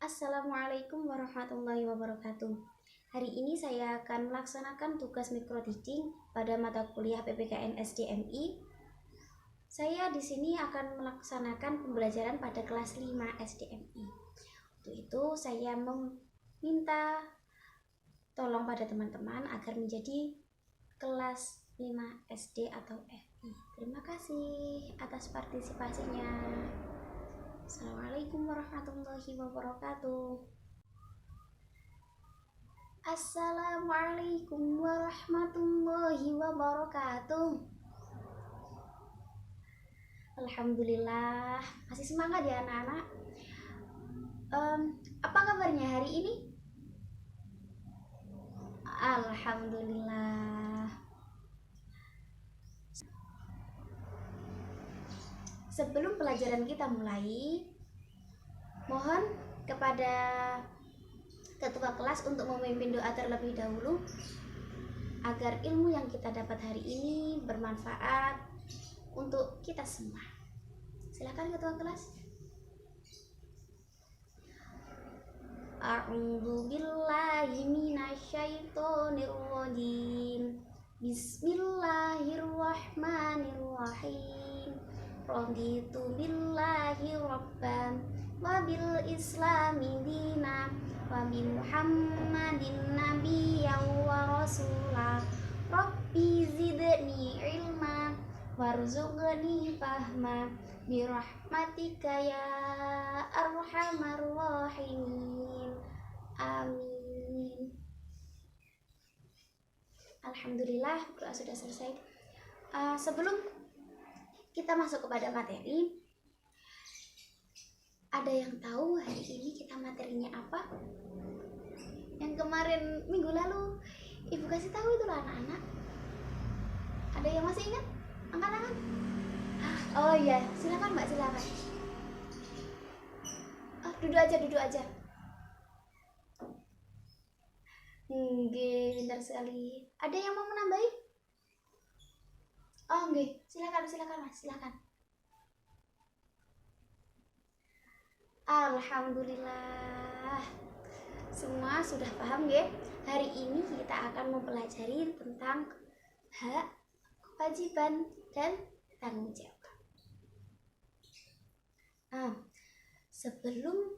Assalamualaikum warahmatullahi wabarakatuh. Hari ini saya akan melaksanakan tugas micro teaching pada mata kuliah PPKN SDMI. Saya di sini akan melaksanakan pembelajaran pada kelas 5 SDMI. Untuk itu saya meminta tolong pada teman-teman agar menjadi kelas 5 SD atau FI. Terima kasih atas partisipasinya. Assalamualaikum warahmatullahi wabarakatuh. Assalamualaikum warahmatullahi wabarakatuh. Alhamdulillah, masih semangat ya anak-anak. Apa kabarnya hari ini? Alhamdulillah. Sebelum pelajaran kita mulai, mohon kepada ketua kelas untuk memimpin doa terlebih dahulu agar ilmu yang kita dapat hari ini bermanfaat untuk kita semua. Silakan ketua kelas. A'udzu billahi minasyaitonir rajim. Bismillahirrahmanirrahim. Raditu billahi rabban wa bil islami dina wa bi Muhammadin nabiyyan wa rasula. Rabbi zidni ilma warzuqni fahma bi rahmatika ya arhamar rahimin. Amin. Alhamdulillah, doa sudah selesai. Sebelum kita masuk kepada materi, ada yang tahu hari ini kita materinya apa? Yang kemarin minggu lalu ibu kasih tahu itu loh anak-anak. Ada yang masih ingat? Angkat tangan. Oh iya, silakan mbak, silakan. Duduk aja. Nggih, pintar sekali. Ada yang mau menambahi? Oh nggih, silakan mas, silakan. Alhamdulillah, semua sudah paham nggih? Hari ini kita akan mempelajari tentang hak, kewajiban, dan tanggung jawab. Sebelum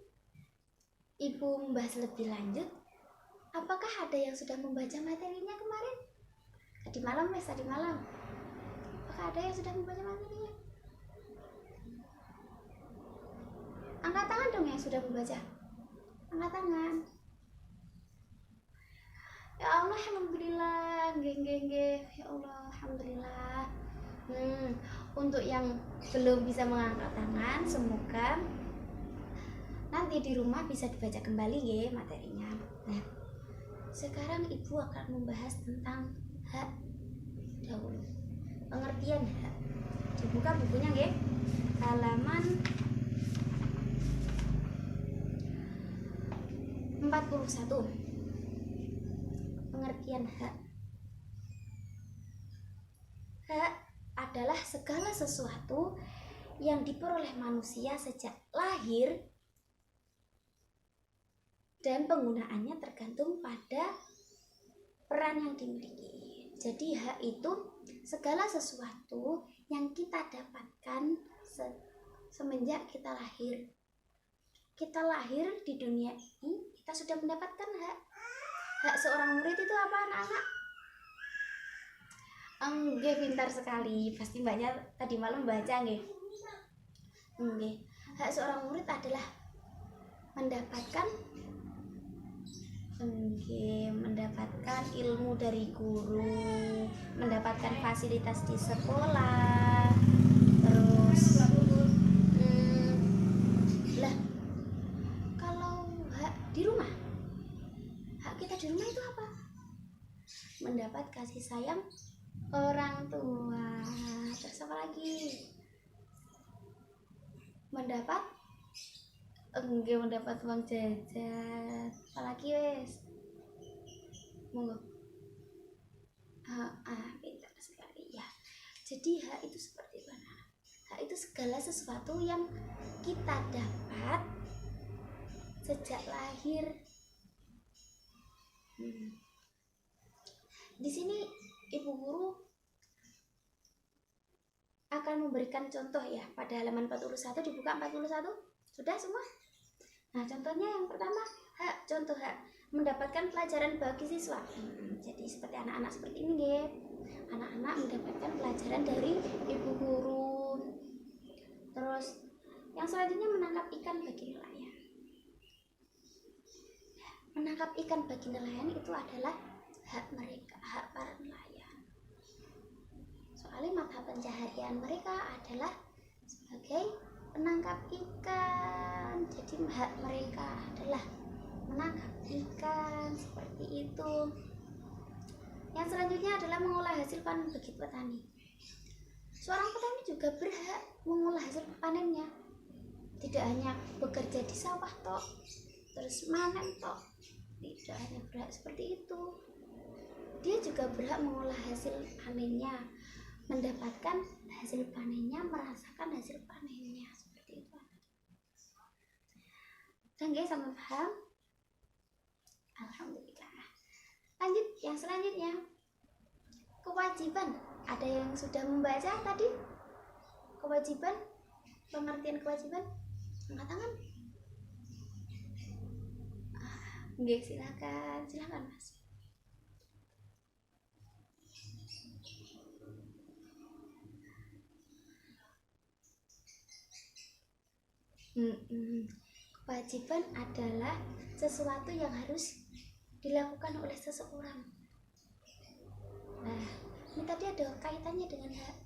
ibu membahas lebih lanjut, apakah ada yang sudah membaca materinya kemarin? Tadi malam. Apakah ada yang sudah membaca materinya? Angkat tangan dong yang sudah membaca. Angkat tangan. Ya Allah, alhamdulillah. Nggih. Ya Allah, alhamdulillah. Untuk yang belum bisa mengangkat tangan, semoga nanti di rumah bisa dibaca kembali ya materinya. Nah, sekarang ibu akan membahas tentang hak dahulu. Pengertian hak. Dibuka bukunya nggih. Halaman 41. Pengertian hak. Hak adalah segala sesuatu yang diperoleh manusia sejak lahir dan penggunaannya tergantung pada peran yang dimiliki. Jadi hak itu segala sesuatu yang kita dapatkan semenjak kita lahir. Kita lahir di dunia ini, kita sudah mendapatkan hak. Hak seorang murid itu apa anak-anak? Nggih, pintar sekali. Pasti mbaknya tadi malam baca nggih. Nggih. Hak seorang murid adalah mendapatkan ilmu dari guru, mendapatkan fasilitas di sekolah, terus kalau hak di rumah, hak kita di rumah itu apa? Mendapat kasih sayang orang tua. Terus apa lagi? Mendapat uang jajan. Apalagi wes? Monggo. Pintar sekali ya. Jadi hak itu seperti mana? Hak itu segala sesuatu yang kita dapat sejak lahir. Di sini ibu guru akan memberikan contoh ya, pada halaman 41, dibuka 41. Sudah semua? Nah, contohnya yang pertama, contoh hak mendapatkan pelajaran bagi siswa. Jadi seperti anak-anak seperti ini ya. Anak-anak mendapatkan pelajaran dari ibu guru. Terus yang selanjutnya menangkap ikan bagi nelayan. Menangkap ikan bagi nelayan itu adalah hak mereka, hak para nelayan. Soalnya mata pencaharian mereka adalah sebagai penangkap ikan. Jadi hak mereka adalah menangkap ikan, seperti itu. Yang selanjutnya adalah mengolah hasil panen bagi petani. Seorang petani juga berhak mengolah hasil panennya. Tidak hanya bekerja di sawah tok, terus manen tok. Tidak hanya berhak seperti itu. Dia juga berhak mengolah hasil panennya, mendapatkan hasil panennya, merasakan hasil panennya, seperti itu. Dan guys, sampai paham? Alhamdulillah. Lanjut yang selanjutnya, kewajiban. Ada yang sudah membaca tadi? Kewajiban, pengertian kewajiban, angkat tangan. Oke, silakan Mas. Kewajiban adalah sesuatu yang harus dilakukan oleh seseorang. Nah, ini tadi ada kaitannya dengan hak.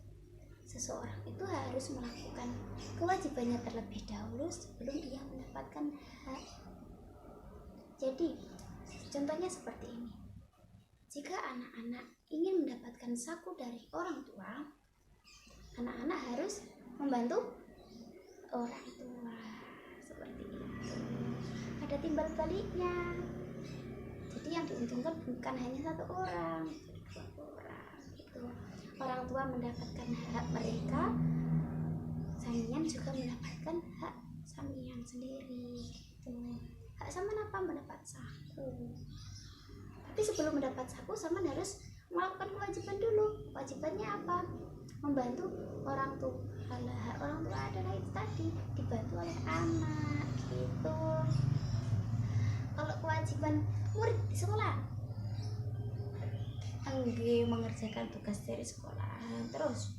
Seseorang itu harus melakukan kewajibannya terlebih dahulu sebelum ia mendapatkan hak. Jadi, contohnya seperti ini. Jika anak-anak ingin mendapatkan saku dari orang tua, anak-anak harus membantu orang tua, seperti itu. Ada timbal baliknya. Jadi yang diuntungkan bukan hanya satu orang, dua orang gitu. Orang tua mendapatkan hak mereka, samian juga mendapatkan hak samian sendiri gitu. Hak saman apa? Mendapat saku. Tapi sebelum mendapat saku, saman harus melakukan kewajiban dulu. Kewajibannya apa? Membantu orang tua. Hak orang tua adalah itu tadi, dibantu oleh anak gitu. Kalau kewajiban murid di sekolah, mengerjakan tugas dari sekolah, terus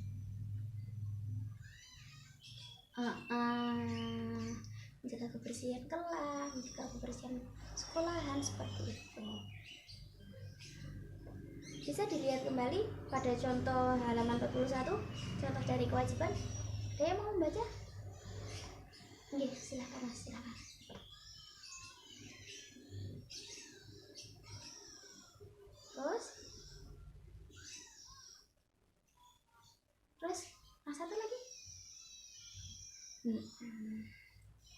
menjaga kebersihan kelas, menjaga kebersihan sekolahan, seperti itu. Bisa dilihat kembali pada contoh halaman 41, contoh dari kewajiban. Ada yang mau membaca? Oke, silakan Mas, silakan. Terus yang satu lagi.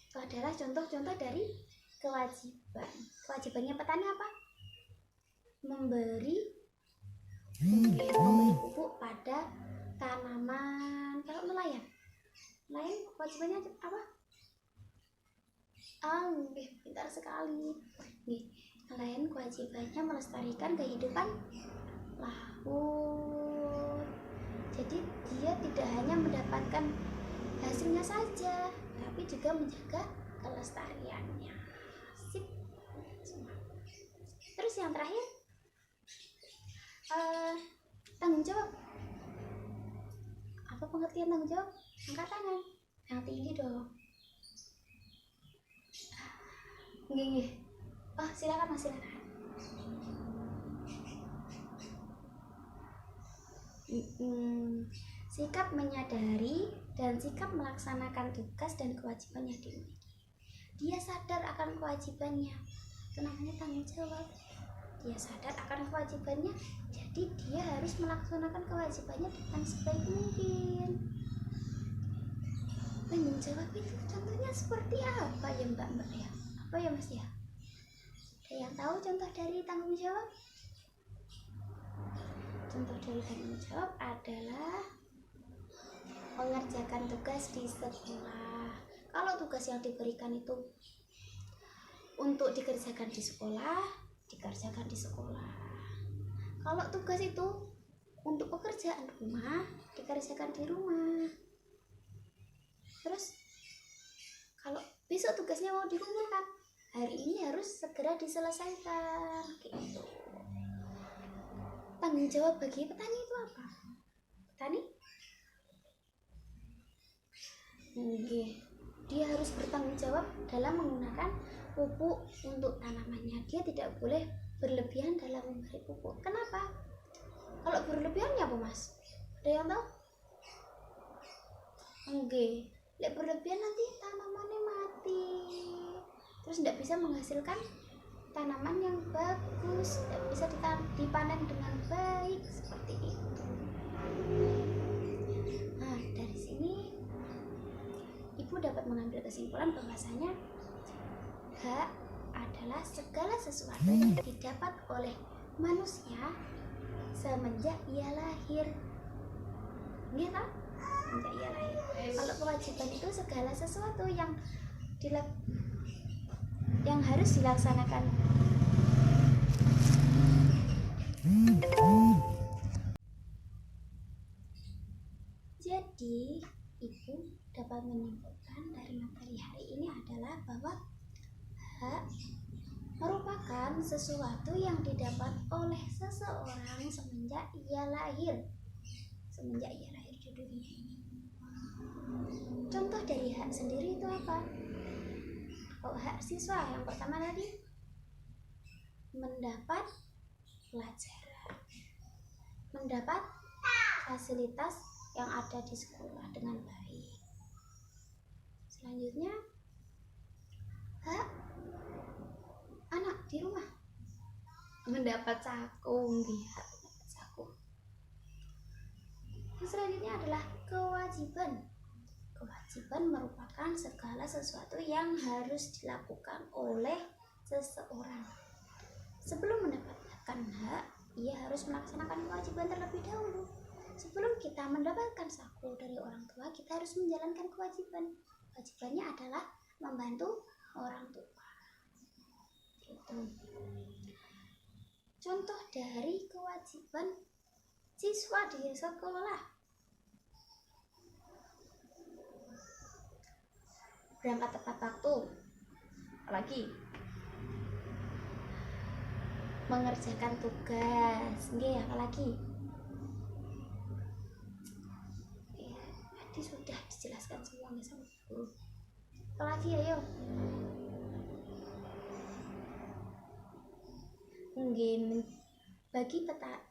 Itu adalah contoh-contoh dari kewajiban. Kewajibannya petani apa? Memberi pupuk pada tanaman. Kalau nelayan kewajibannya apa? Pintar sekali. Nelayan kewajibannya melestarikan kehidupan laut. Jadi dia tidak hanya mendapatkan hasilnya saja, tapi juga menjaga kelestariannya. Sip. Terus yang terakhir, tanggung jawab. Apa pengertian tanggung jawab? Angkat tangan yang tinggi dong. Silakan Mas, silakan. Sikap menyadari dan sikap melaksanakan tugas dan kewajiban yang dimiliki. Dia sadar akan kewajibannya, itu namanya tanggung jawab. Dia sadar akan kewajibannya, jadi dia harus melaksanakan kewajibannya dengan sebaik mungkin. Tanggung jawab itu contohnya seperti apa ya Mbak ya? Apa ya Mas ya? Ada yang tahu contoh dari tanggung jawab? Contoh dari tanggung jawab adalah mengerjakan tugas di sekolah. Kalau tugas yang diberikan itu untuk dikerjakan di sekolah, dikerjakan di sekolah. Kalau tugas itu untuk pekerjaan rumah, dikerjakan di rumah. Terus kalau besok tugasnya mau dikumpulkan, hari ini harus segera diselesaikan gitu. Tanggung jawab bagi petani itu apa? Petani? Dia harus bertanggung jawab dalam menggunakan pupuk untuk tanamannya. Dia tidak boleh berlebihan dalam memberi pupuk. Kenapa? Kalau berlebihannya apa, Mas? Ada yang tahu? Lek berlebihan nanti tanamannya mati. Terus tidak bisa menghasilkan tanaman yang bagus, tidak bisa dipanen dengan baik seperti itu. Nah, dari sini Ibu dapat mengambil kesimpulan bahwasanya hak adalah segala sesuatu yang didapat oleh manusia semenjak ia lahir. Gitu? Semenjak ia lahir. Kalau kewajiban itu segala sesuatu yang harus dilaksanakan. Jadi, Ibu dapat menyimpulkan dari materi hari ini adalah bahwa hak merupakan sesuatu yang didapat oleh seseorang semenjak ia lahir di dunia ini. Contoh dari hak sendiri itu apa? Oh, hak siswa yang pertama tadi mendapat pelajaran, mendapat fasilitas yang ada di sekolah dengan baik. Selanjutnya hak anak di rumah mendapat saku. Yang selanjutnya adalah kewajiban. Kewajiban merupakan segala sesuatu yang harus dilakukan oleh seseorang. Sebelum mendapatkan hak, ia harus melaksanakan kewajiban terlebih dahulu. Sebelum kita mendapatkan saku dari orang tua, kita harus menjalankan kewajiban. Kewajibannya adalah membantu orang tua. Itu contoh dari kewajiban siswa di sekolah. Berangkat tepat waktu, apalagi mengerjakan tugas, apalagi tadi sudah dijelaskan semuanya sama guru. Apalagi ayo.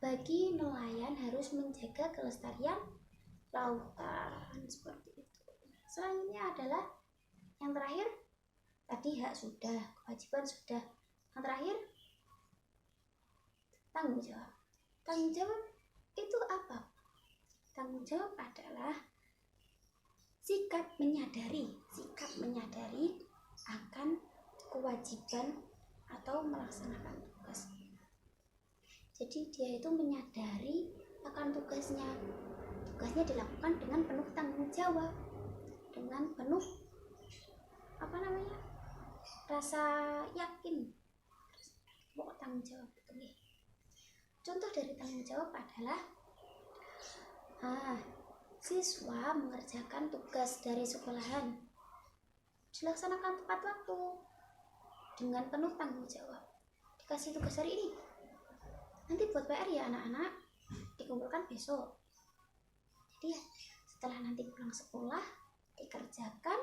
Bagi nelayan harus menjaga kelestarian lautan seperti itu. Selanjutnya adalah yang terakhir, tadi hak sudah, kewajiban sudah. Yang terakhir, tanggung jawab. Tanggung jawab itu apa? Tanggung jawab adalah sikap menyadari akan kewajiban atau melaksanakan tugas. Jadi dia itu menyadari akan tugasnya dilakukan dengan penuh tanggung jawab, dengan penuh rasa yakin. Pokok tanggung jawab itu nih. Contoh dari tanggung jawab adalah siswa mengerjakan tugas dari sekolahan dilaksanakan tepat waktu dengan penuh tanggung jawab. Dikasih tugas hari ini, nanti buat PR ya anak-anak, dikumpulkan besok. Jadi setelah nanti pulang sekolah dikerjakan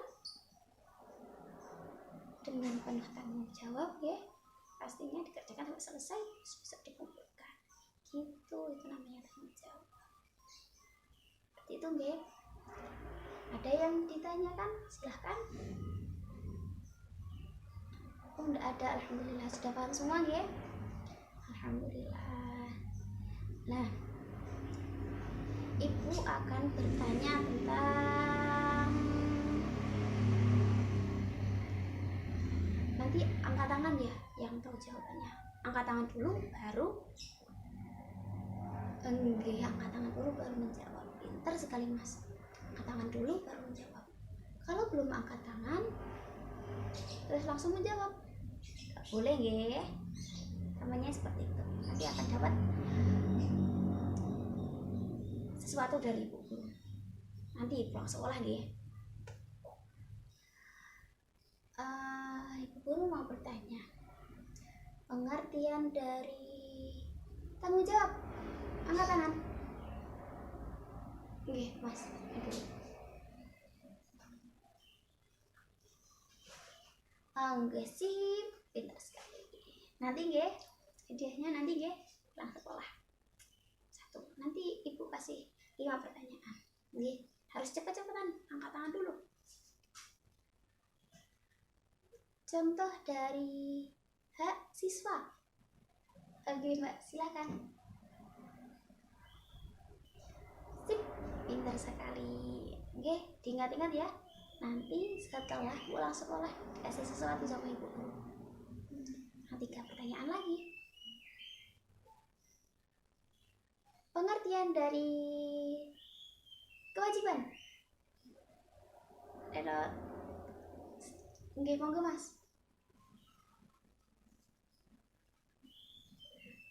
dengan penuh tanggung jawab ya, pastinya dikerjakan sampai selesai, bisa dikumpulkan. Gitu, itu namanya tanggung jawab. Seperti itu nggih. Ada yang ditanyakan? Silahkan. Oh, enggak ada, alhamdulillah sudah paham semua nggih. Alhamdulillah. Nah, Ibu akan bertanya tentang, nanti angkat tangan ya yang tahu jawabannya. Angkat tangan dulu baru angkat tangan dulu baru menjawab. Pintar sekali Mas. Angkat tangan dulu baru menjawab. Kalau belum angkat tangan terus langsung menjawab, boleh nggih. Namanya seperti itu. Nanti akan dapat sesuatu dari ibu guru. Nanti pulang sekolah nggih. Ibu guru mau bertanya. Pengertian dari tanggung jawab. Angkat tangan. Nggih, Mas. Nggih, sip. Pintar sekali. Nanti nggih, hadiahnya nanti nggih pulang sekolah. 1. Nanti ibu kasih 5 pertanyaan. Nggih, harus cepet-cepetan. Angkat tangan dulu. Contoh dari hak siswa. Oke, Mbak, silakan. Sip, pintar sekali. Oke, diingat-ingat ya. Nanti setelah pulang sekolah kasih sesuatu sama ibu guru. 3 pertanyaan lagi. Pengertian dari kewajiban. Nggih, monggo Mas.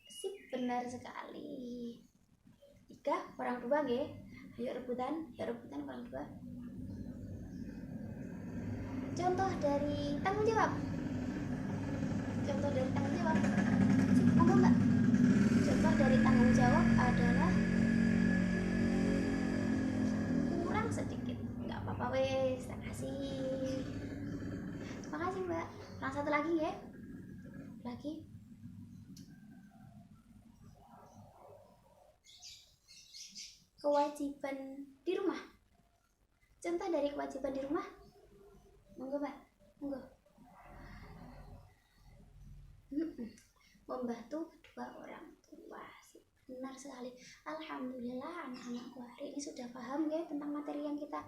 Sip, benar sekali. 3 orang 2 nggih. Ayo rebutan orang 2. Contoh dari tanggung jawab. Contoh dari tanggung jawab. Sip, monggo Mbak. Contoh dari tanggung jawab adalah kurang sedikit. Enggak apa-apa wes, makasih. Makasih Mbak. Yang satu lagi ya. Lagi. Kewajiban di rumah. Contoh dari kewajiban di rumah. Monggo Mbak. Monggo. Membantu kedua orang tua. Benar sekali. Alhamdulillah anak-anakku hari ini sudah paham ya tentang materi yang kita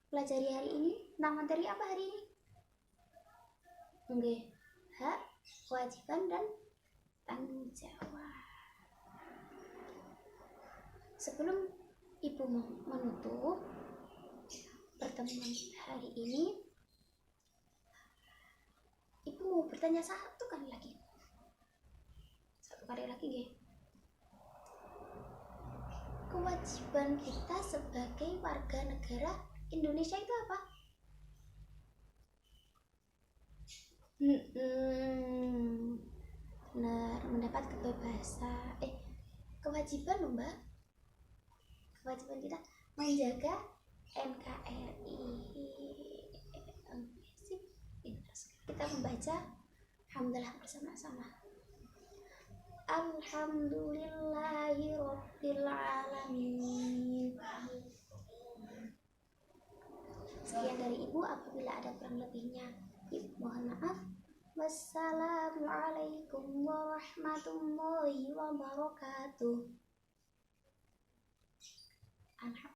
pelajari hari ini. Tentang materi apa hari ini? Oke, hak, kewajiban, dan tanggung jawab. Sebelum ibu menutup pertemuan hari ini, ibu mau bertanya satu kali lagi. Ya. Kewajiban kita sebagai warga negara Indonesia itu apa? Benar, mendapat kebebasan. Kewajiban loh Mbak. Kewajiban kita menjaga NKRI. Kita membaca alhamdulillah bersama-sama. Alhamdulillahirabbil alamin. Sekian dari ibu, apabila ada kurang lebihnya ibu mohon maaf. Wassalamualaikum warahmatullahi wabarakatuh.